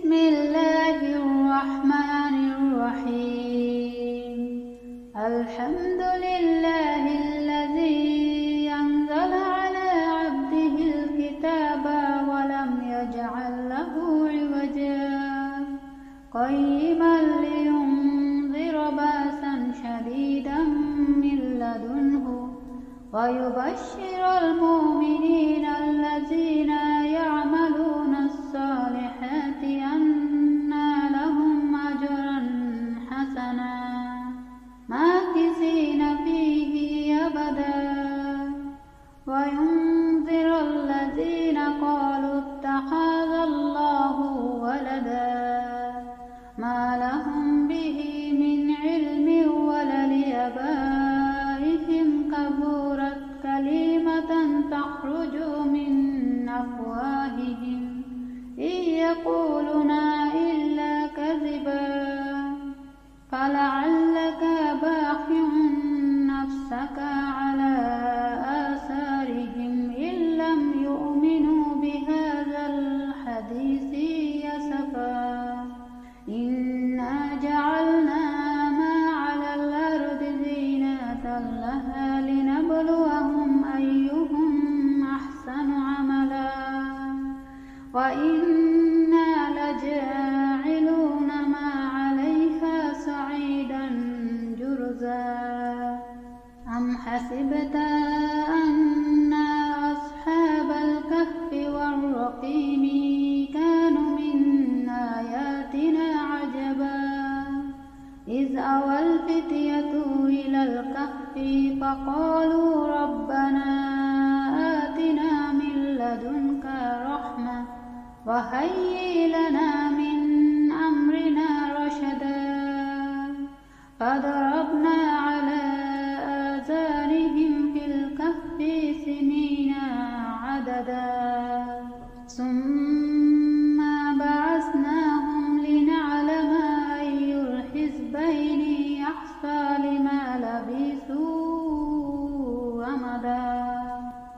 بسم الله الرحمن الرحيم. الحمد لله الذي أنزل على عبده الكتاب ولم يجعل له عوجا قيما لينذر بأسا شديدا من لدنه ويبشر المؤمنين الذين يعملون الصالحات أن لهم أجرا حسنا ماكثين فيه أبدا وينذر الذين قالوا اتخذ الله ولدا ما لهم به من علم ولا لآبائهم كبرت كلمة تخرج من أفواههم إن يقولون إلا كذبا فلعلك باخع نفسك على آثارهم إن لم يؤمنوا بهذا الحديث أسفا إنا جعلنا ما على الأرض زينة لها لنبلوهم أيهم أحسن عملا وإنا لجاعلون ما عليها صعيدا جرزا أم حسبت أن أصحاب الكهف والرقيم كانوا من آياتنا عجبا إذ أوى الفتية إلى الكهف فقالوا ربنا آتنا من لدنك رحمة وهيئ لنا من أمرنا رشدا فضربنا على آذانهم في الكهف سنين عددا ثم بعثناهم لنعلم أي الحزبين أحصى لما لبثوا أمدا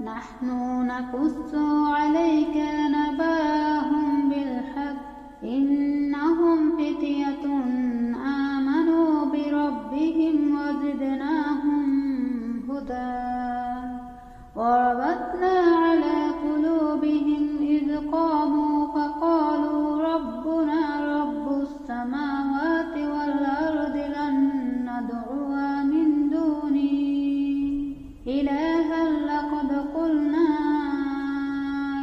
نحن نقص عليك نبأهم بالحق إنهم فتية آمنوا بربهم وزدناهم هدى وربطنا على قلوبهم إذ قاموا فقالوا ربنا رب السماوات والأرض لن ندعو من دونه إلها لقد قلنا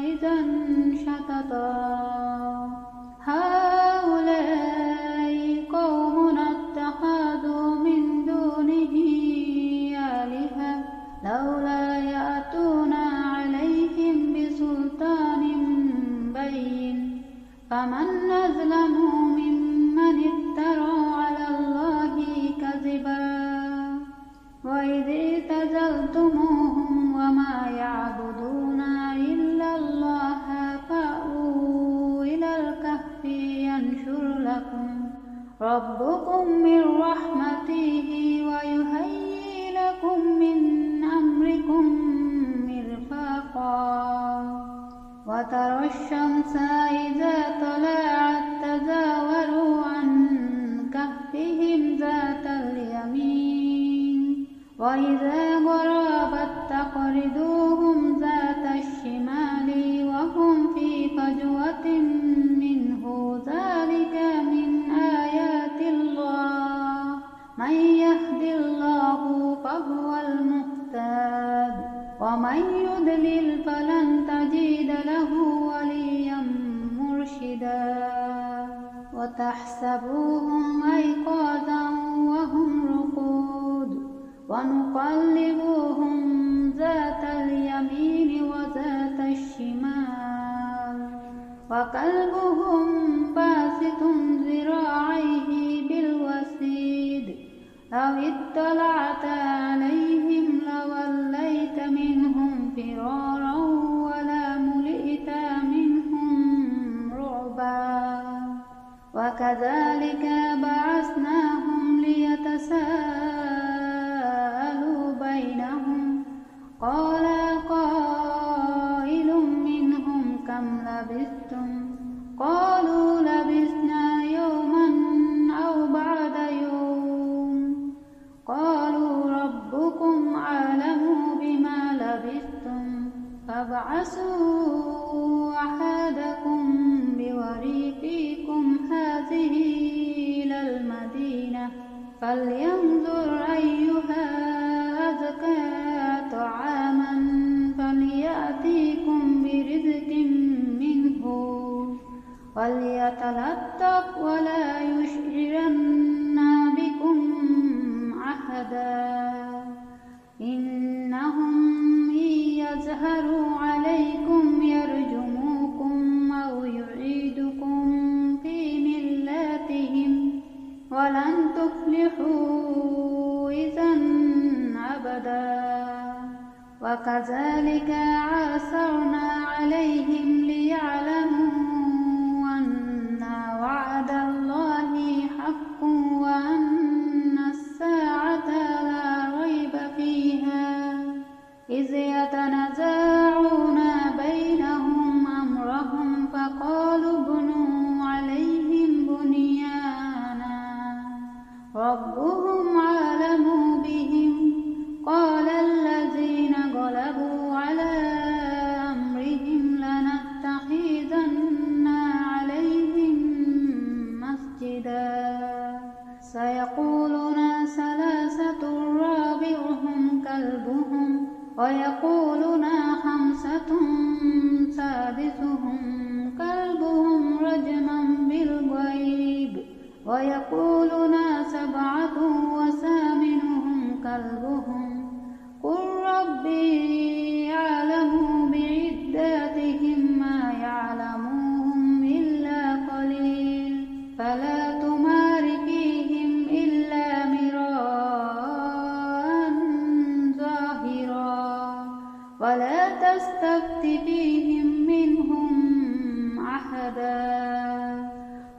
إذا شططا هؤلاء قومنا اتخذوا من دونه آلهة لولا يأتون عليهم بسلطان بين فمن أظلم ممن افترى على الله كذبا وإذ اعتزلتموهم وما يعبدون إلا الله فأووا إلى الكهف ينشر لكم ربكم من رحمته ويهيئ لكم من أمركم مرفقا وترى الشمس إذا طلعت تزاور عن كهفهم ذات اليمين وإذا غربت تقرضوهم ذات الشمال وهم في فجوة منه ذلك من آيات الله من يهد الله فهو المهتد ومن يضلل فلن تجد له وليا مرشدا وتحسبوهم أيقاظا وهم رقود ونقلبهم ذات اليمين وذات الشمال وكلبهم باسط ذراعيه بالوسيد لو اطلعت عليهم لوليت منهم فرارا ولملئت منهم رعبا وكذلك بعثناهم ليتساءلوا بينهم قال قائل منهم كم لبثتم قالوا لبثنا فابعثوا أحدكم بورقكم هذه إلى المدينة فلينظر أيها أزكى طعاما فليأتيكم برزق منه وليتلطف ولا يشعرن بكم أحدا إنهم إن يظهروا عليكم يرجموكم أو يعيدكم في ملتهم ولن تفلحوا إذا أبدا وكذلك عثرنا عليهم ليعلموا أن وعد الله حق وأن الساعة لا ريب فيها إذ يتنازعون بينهم أمرهم فقالوا ابنوا عليهم بنيانا ربهم أعلم بهم قال الذين غلبوا على أمرهم لنتخذن عليهم مسجدا سيقولون ثلاثة رابعهم كلبهم ويقولون خمسة سادسهم كلبهم رجما بالغيب ويقولون سبعة وثامنهم كلبهم قل ربي أعلم بعدتهم ما يعلمهم إلا قليل فلا تمار فيهم إلا مراء ظاهرا ولا تستفت فيهم منهم أحدا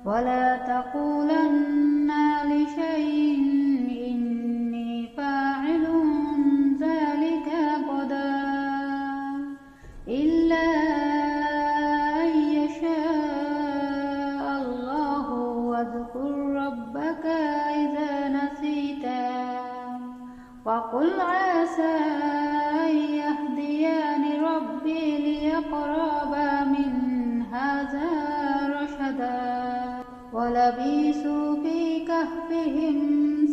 ولا تقولن لشيء إني فاعل ذلك غدا إلا أن يشاء الله واذكر ربك إذا نسيتا وقل عسى أن يهديني ربي لأقرب من هذا رشدا ولبثوا في كهفهم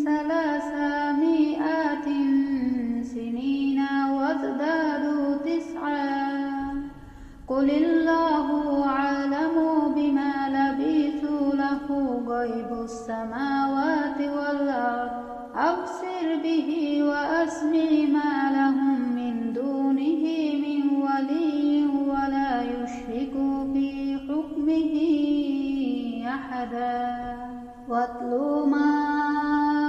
300 سنين وازدادوا 9 قل الله أعلم بما لبثوا له غيب السماوات والأرض أبصر به وأسمع ما لهم من دونه من ولي ولا يشرك في حكمه أحدا واتل ما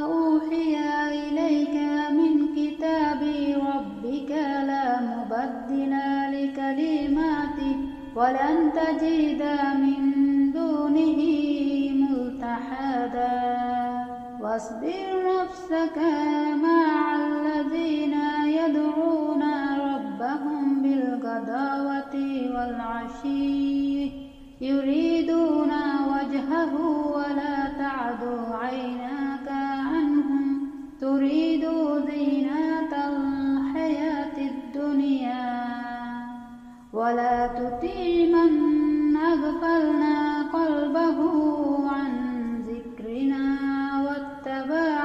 أوحي إليك من كتاب ربك لا مبدل لكلماته ولن تجد من دونه ملتحدا واصبر نفسك مع الذين يدعون ربهم بالغداوة والعشي يريدون وجهه ولا تعد عيناك عنهم تريد زينة الحياة الدنيا ولا تطع من أغفلنا قلبه عن ذكرنا واتبع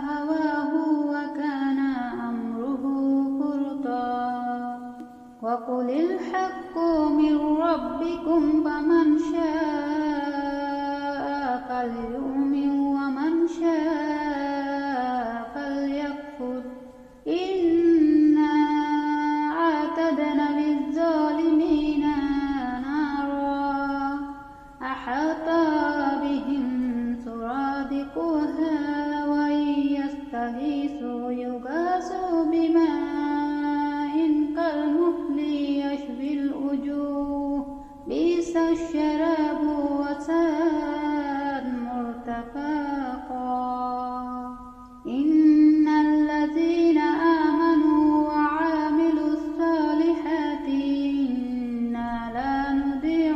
هواه وكان أمره فرطا وقل الحق من ربكم فمن شاء فليؤمن ومن شاء فليكفر إنا أعتدنا للظالمين نارا أحاط بهم سرادقها وإن يستغيثوا يغاثوا بماء كالمهل يشوي الوجوه بئس الشراب وساءت مرتفقا إن الذين آمنوا وعملوا الصالحات إنا لا نضيع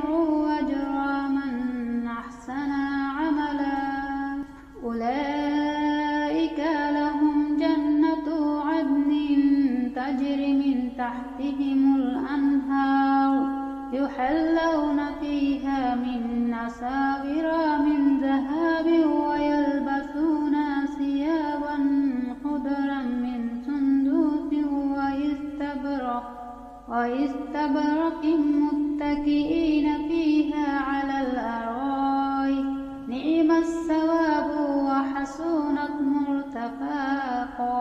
أجر من أحسن عملا أولئك لهم جنة عدن تجري من تحتهم الأنهار يحلون فيها من أساور من ذهب ويلبسون ثيابا خضرا من سندس واستبرق متكئين فيها على الأرائك نعم الثواب وحسنت مرتفقا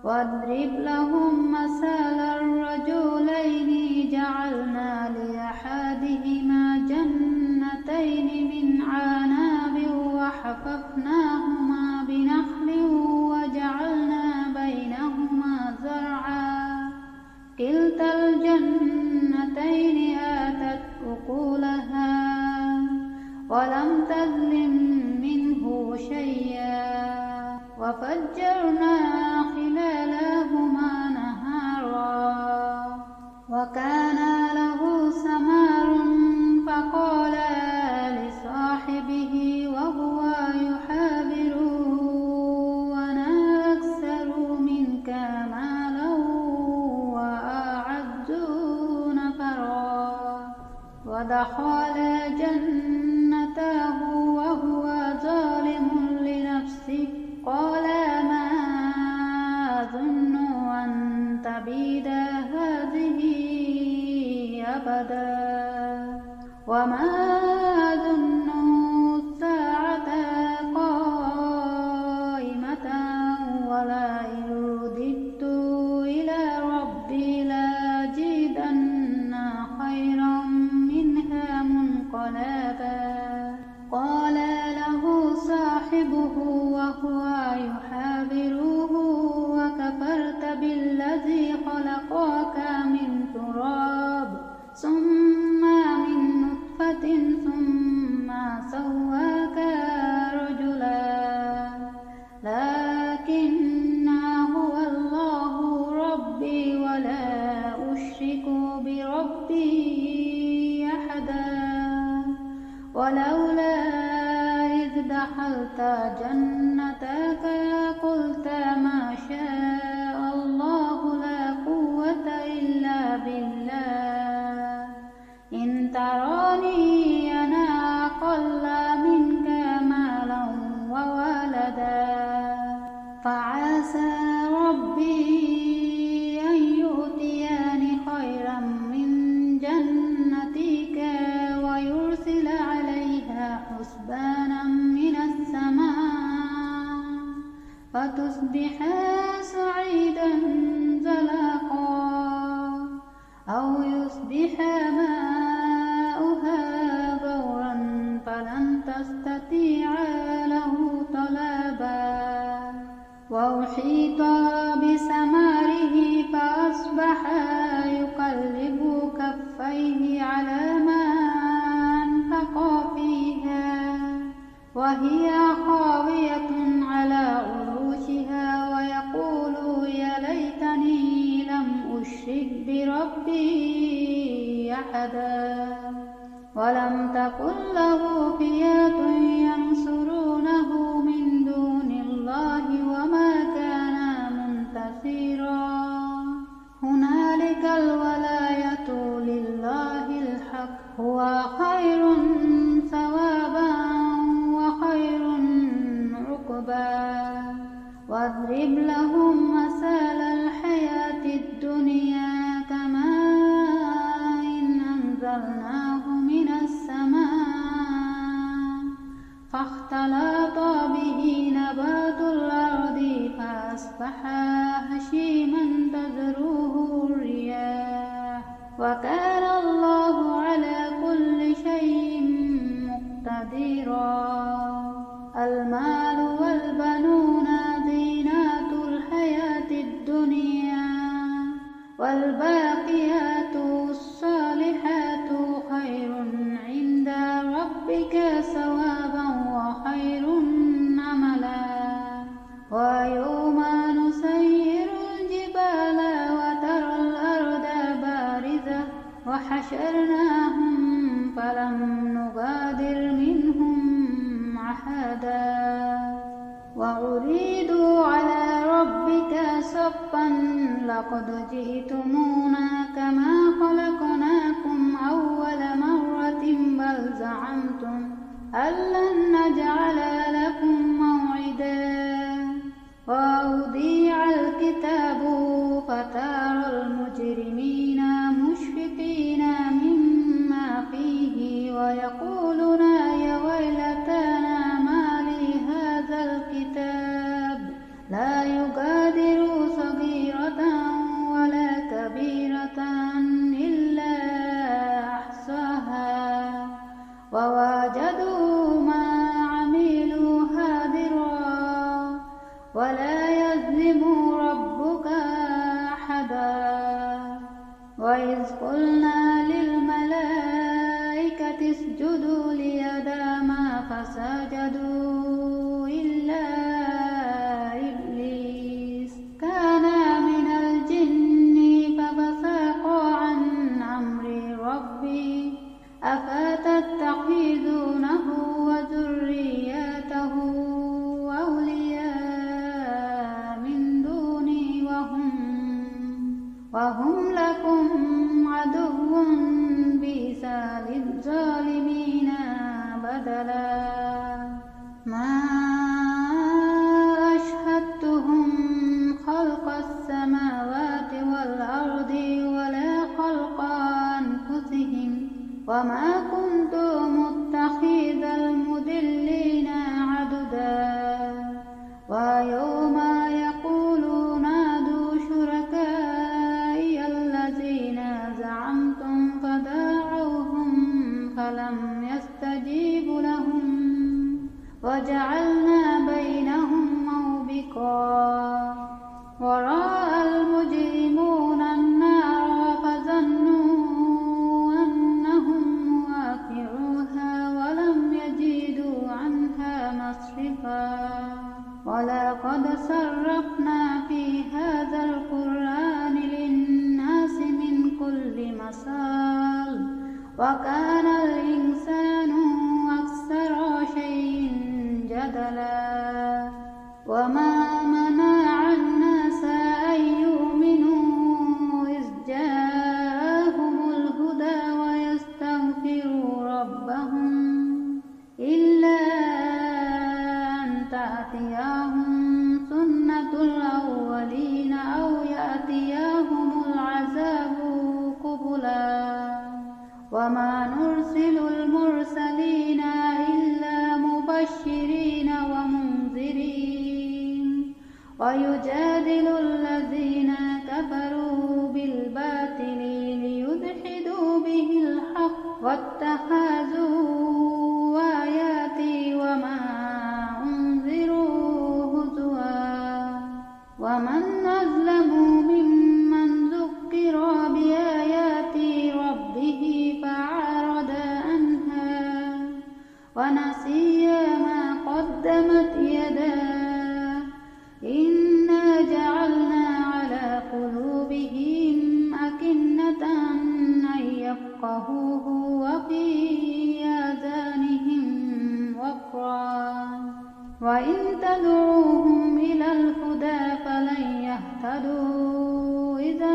واضرب لهم مثل الرجلين جعلنا لأحدهما جنتين من عناب وحففناهما بنخل وجعلنا بينهما زرعا كلتا الجنتين آتت أكلها ولم تظلم منه شيئا وفجرنا خلالهما نهرا وكان له ثمر فقال لصاحبه وهو يحاوره أنا أكثر منك مالا وأعز نفرا ودخل جنته وهو ظالم لنفسه قال ما أظن أن تبيد هذه أبدا وما أظن الساعة قائمة ولئن رددت إلى ربي لأجدن خيرا منها منقلبا قال له صاحبه وهو يحاوره وكفرت بالذي خلقك من تراب ثم من نطفة ثم سواك رجلا لكن هو الله ربي ولا أشرك بربي أحدا ولولا إذ دخلت جنتك قلت ما شاء الله لا قوة إلا بالله إن تراني أنا أقل منك مالا وولدا فعسى ربي أن يؤتيني خيرا من جنتك ويرسل عليها حسبانا من السماء فتصبح صعيدا زلقا أو يصبح ماؤها غورا فلن تستطيع له طلبا وأحيط بثمره فأصبح يقلب كفيه على ما أنفق فيها وهي خاوية على عروشها ويقول يا ليتني لم أشرك بربي أحدا ولم تكن له فئة ينصرونه من دون الله وما كان منتصرا هنالك الولاية لله الحق هو خير ثوابا وخير عقبا واضرب لهم مثل الحياة الدنيا كماء أنزلناه من السماء فاختلط به نبات الأرض فأصبح هشيما تذروه الرياح وكان الله على كل شيء مقتدرا المال والبنون زينات الحياة الدنيا والباقيات الصالحات خير عند ربك ثوابا وخير أملا ويوم نسير الجبال وترى الأرض بارزة وحشرناهم فلم نغادر منهم أحدا وأريدوا على ربك صفا لقد جئتمونا كما خلقناكم أول مرة بل زعمتم أن لن نجعل لكم موعدا وأوضيع الكتاب فترى المجرمين مشفقين مما فيه ويقولون يا ويلتنا ما لهذا الكتاب لا يغادر صغيرة ولا كبيرة إلا أحصاها ووجدوا ما عملوا حاضرا ولا يظلم ربك أحدا وإذ قلنا للملائكة اسجدوا لآدم فسجدوا إلا إبليس كان من الجن ففسق عن أمر ربه أفتتخذونه وذريته أولياء من دوني وهم لكم عدو بئس للظالمين بدلا ما أشهدتهم خلق السماوات والأرض ولا خلق أنفسهم وما كنت متخذ المضلين عضدا ويوم يقول نادوا شركائي الذين زعمتم فدعوهم فلم يستجيبوا لهم وجعلنا بينهم موبقا ورأى المجرمون النار فظنوا أنهم واقعوها ولم يجدوا عنها مصرفا ولقد صرفنا في هذا القرآن للناس من كل مثل وكان الإنسان أكثر شيء جدلا وما منع الناس أن يؤمنوا إذ جاءهم الهدى ويستغفروا ربهم إلا أن تأتيهم سنة الأولين أو يأتيهم العذاب قبلا وما نرسل المرسلين إلا مبشرين ومنذرين ويجادل الذين كفروا بالباطل ليدحضوا به الحق واتخذوا آياتي وما أنذروا هزوا ومن أظلم ممن ذكر بآيات ربه فأعرض عنها ونسي ما قدمت يداه إنا جعلنا على قلوبهم أكنة أن يفقهوه وفي آذانهم وقرا وإن تدعوهم إلى الهدى فلن يهتدوا إذا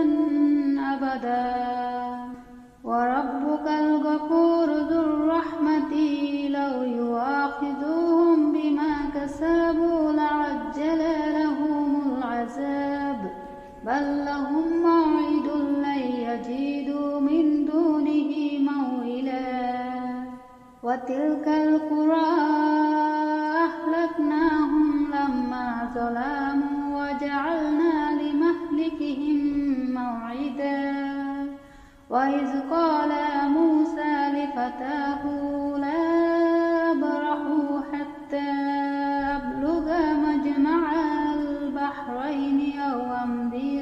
أبدا وربك الغفور ذو الرحمة لو يؤاخذوهم بما كسبوا لعجل لهم العذاب بل لهم موعد لن يجدوا من دونه موئلا وتلك القرى أهلكناهم لما ظلموا وجعلنا لمهلكهم موعدا وإذ قال موسى لفتاه لا أبرح حتى أبلغ مجمع البحرين أو أمضي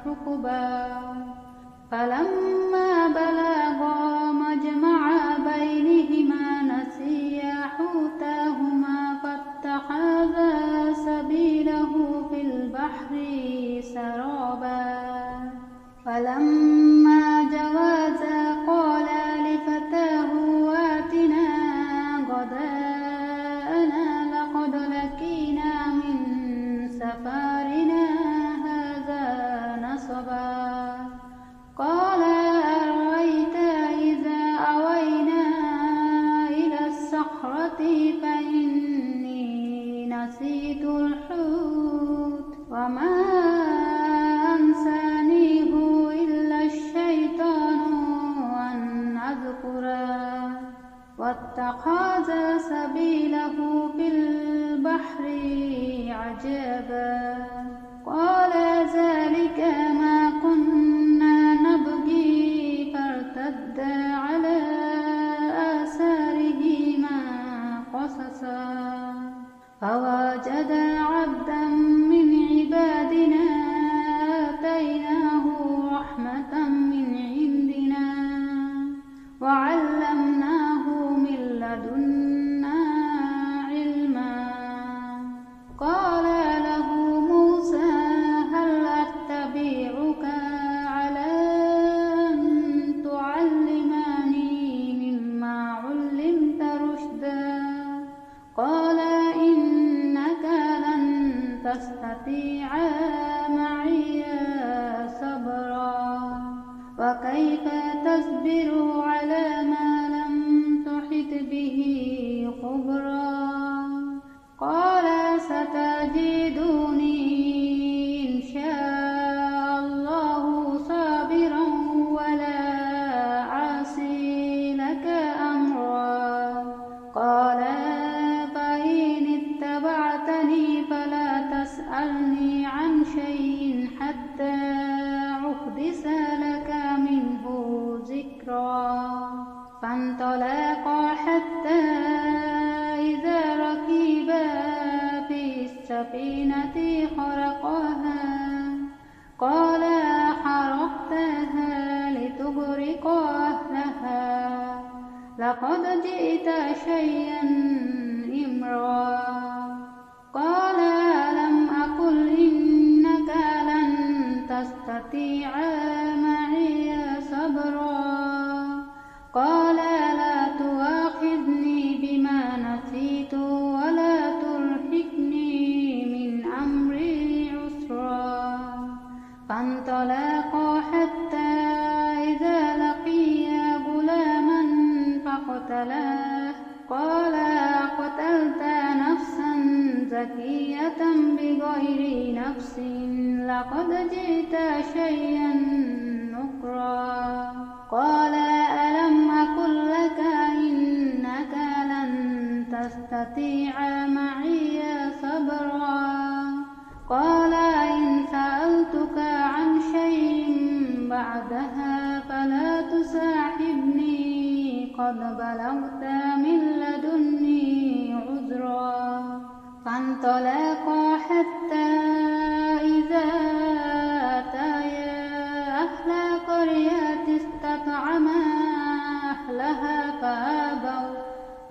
حقبا فلما بلغا مجمع بينهما نسيا حوتهما فاتخذا سبيله في البحر سرابا فلما جاوزا قال لفتاه آتنا ربي فإني نسيت الحوت وما أنسانيه إلا الشيطان أن أذكره واتخذ سبيله في البحر عجبا قال ذلك ما كنا نبغي فارتدا على آثارهما قصصا فوجد عبدا من عبادنا آتيناه رحمة من عندنا وعلمناه من لدنا علما قال له موسى هل أتبعك على أن تعلمني مما علمت رشدا قال إنك لن تستطيع معي صبرا وكيف تصبر على ما لم تحط به خبرا قال ستجدني إن شاء الله صابرا ولا أعصي لك أمرا قال فإن اتبعتني فلا تسألني عن شيء حتى أحدث لك منه ذكرا فانطلقا حتى إذا ركبا في السفينة خرقها قال خرقتها لتغرق أهلها لقد جئت شيئا إمرا قال ألم أقل إنك لن تستطيع معي صبرا قال لا تؤاخذني بما نسيت ولا ترهقني من أمري عسرا فانطلقا حتى إذا لقيا غلاما فقتله قال قتلت نفسا زكية بغير نفس لقد جئت شيئا نكرا قال ألم أقل لك إنك لن تستطيع معي صبرا قال إن سألتك عن شيء بعدها فلا تصاحبني قد بلغت من لدني عذرا فانطلقا حتى إذا أتيا أهل قرية استطعما أهلها فأبوا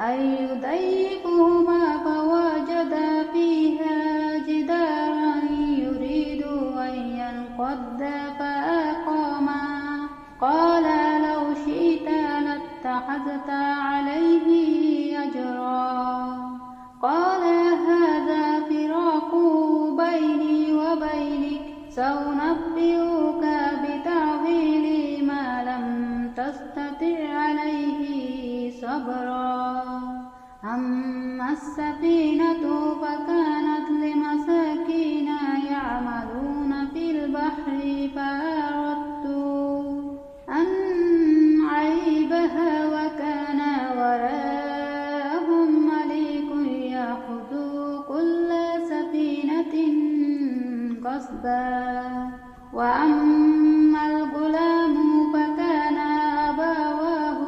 أن يضيفوهما فوجدا فيها جدارا يريد أن ينقض فأقاما قال لو شئت لاتخذت عليه أجرا قال هذا فراق بيني وبينك سأنبئك بتأويل ما لم تستطع عليه صبرا أما السفينة فكانت لمساكين يعملون في البحر فأردت أن أعيبها وكان وراءهم ملك يأخذ كل سفينة غصبا وأما الغلام فكان أبواه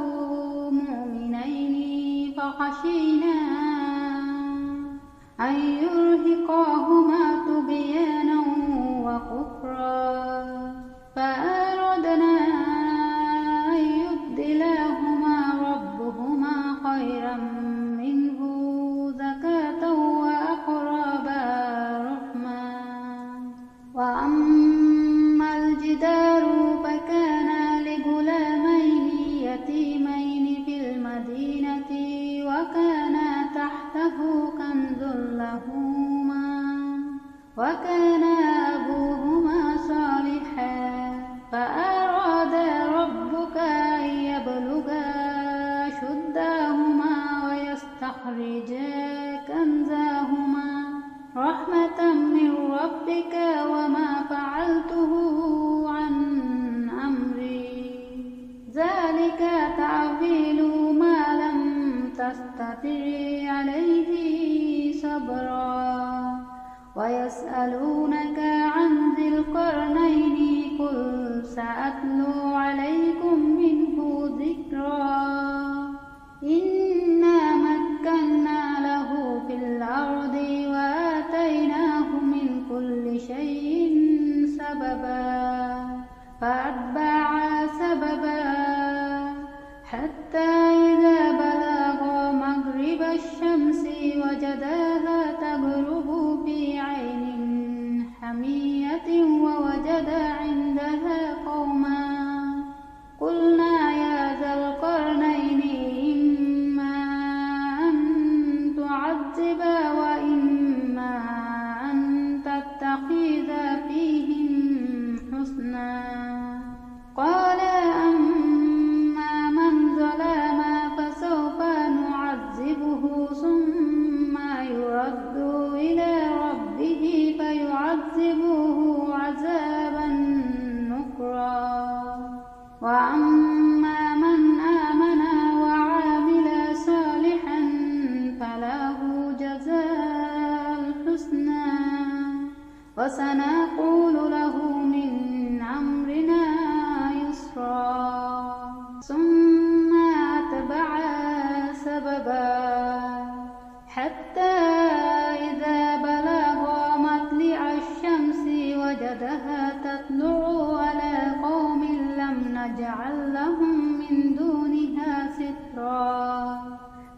مؤمنين فخشينا أن يرهقاهما طغيانا وكفرا فأردنا أن يبدلهما ربهما خيرا منه زكاة وأقرب رحما وأما الجدار فكان لغلامين يتيمين في المدينة وكان تحته كنز لهما وكان أبوهما صالحا فأراد ربك أن يبلغا أشدهما أخرجا كنزهما رحمة من ربك وما فعلته عن أمري ذلك تأويل ما لم تستطع عليه صبرا ويسألونك عن ذي القرنين قل سأتلو عليكم منه ذكرا إنا مكنا له في الأرض وآتيناه من كل شيء سببا فأتبع سببا حتى إذا بلغ مغرب الشمس وجدها تغرب في عين حمية ووجد عندها قوما قلنا يا ذا القرنين إما أن تعذب وإما أن تتخذ فيهم حسنا قال أما من ظلم فسوف نعذبه ثم يرد إلى ربه فيعذبه عذابا نكرا وأما من آمن وعمل صالحا فله جزاء الحسنى وسنقول له من أمرنا يسرا ثم أتبع سببا حتى إذا بلغ مطلع الشمس وجدها تطلع على قوم لم نجعل لهم من دونها سترا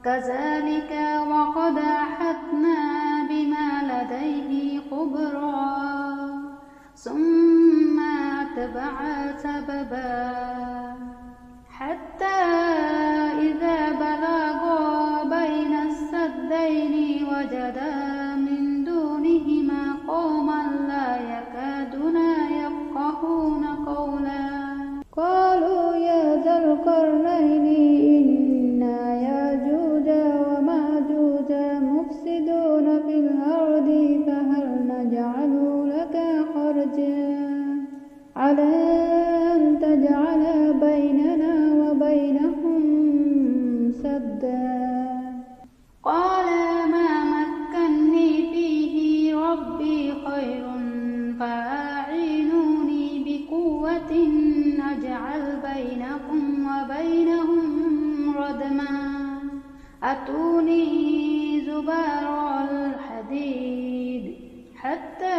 كذلك وقد أحطنا بما لديه خبرا ثم أتبع سببا حتى إذا بلغ بين السدين وجدا من دونهما قوما لا يكادون يفقهون قولا قالوا يا ذا القرنين إن ياجوج وماجوج مفسدون في الأرض فهل نجعل لك خرجا على أن تجعل بيننا وبينهم سدا قال ما مكني فيه ربي خير فأعينوني بقوة أجعل بينكم وبينهم ردما أتوني زبار الحديد حتى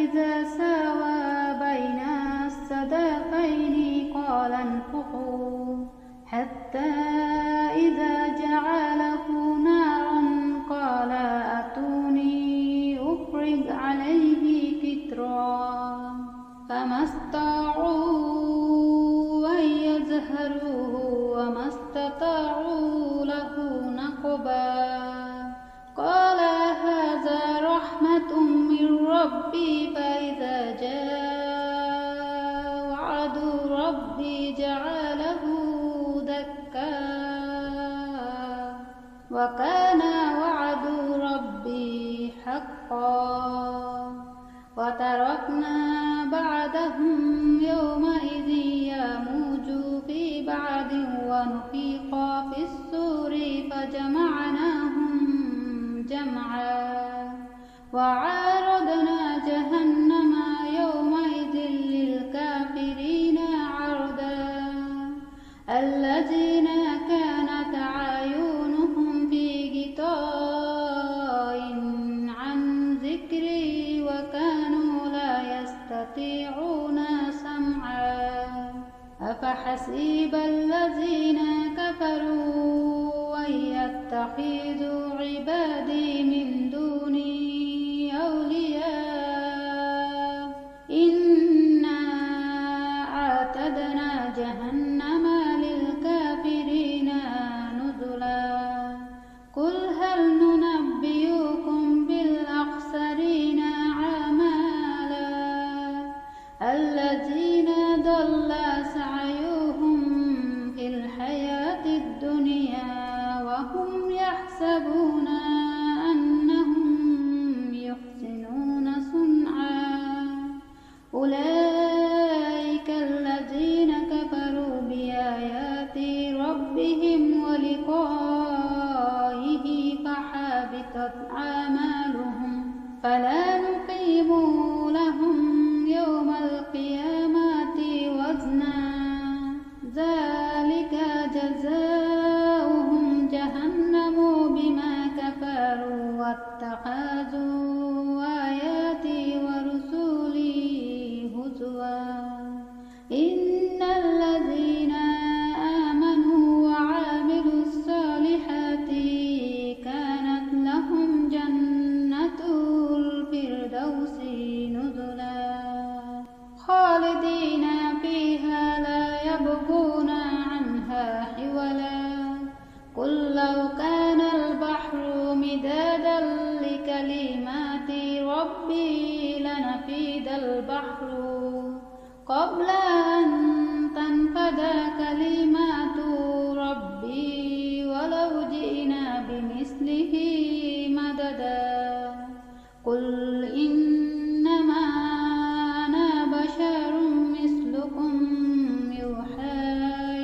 إذا ساوى بين السدفين قال انفخوا حتى إذا جعله نارا قال أتوني أفرغ عليه قطرا فما استطاعوا أن يظهروه وما استطاعوا له نقبا قال هذا رحمة من ربي فإذا جاء وعد ربي جعله دكا وكان وعد ربي حقا وتركنا بعدهم يومئذ يموج في بعد ونفخ في الصور فجمعناهم جمعا وعرضنا جهنم يومئذ للكافرين عرضا الذين كانت أعينهم في غطاء عن ذكري وكانوا لا يستطيعون سمعا أفحسب الذين كفروا أن يتخذوا عبادي من دوني أولياء إنا أعتدنا جهنم للكافرين نزلا قل هل ننبئكم بالأخسرين أعمالا الذين ضل سعيهم في الحياة الدنيا وهم يحسبون أنهم يحسنون صنعا أولئك الذين كفروا بآيات ربهم ولقائه فحبطت أعمالهم فلا نقيم لهم يوم القيامة وزنا ذلك جزاؤهم جهنم بما كفروا واتخذوا آياتي ورسلي هزوا إن الذين آمنوا وعملوا الصالحات كانت لهم جنة الفردوس نزلا خالدين فيها لا يبغون عنها حولا قل لو كان البحر مدادا لكلمات ربي لنفد البحر قبل أن تنفد كلمات ربي ولو جئنا بمثله مددا قل إنما أنا بشر مثلكم يوحى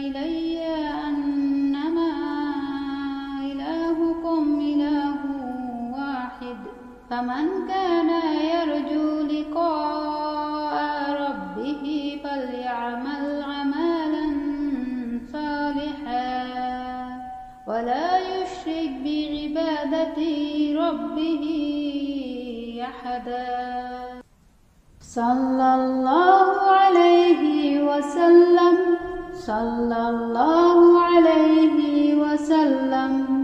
إلي أنما إلهكم إله واحد فمن كان يرجو لقاء ربه فليعمل عملا صالحا ولا يشرك بعبادة ربه أحدا صلى الله عليه وسلم صلى الله عليه وسلم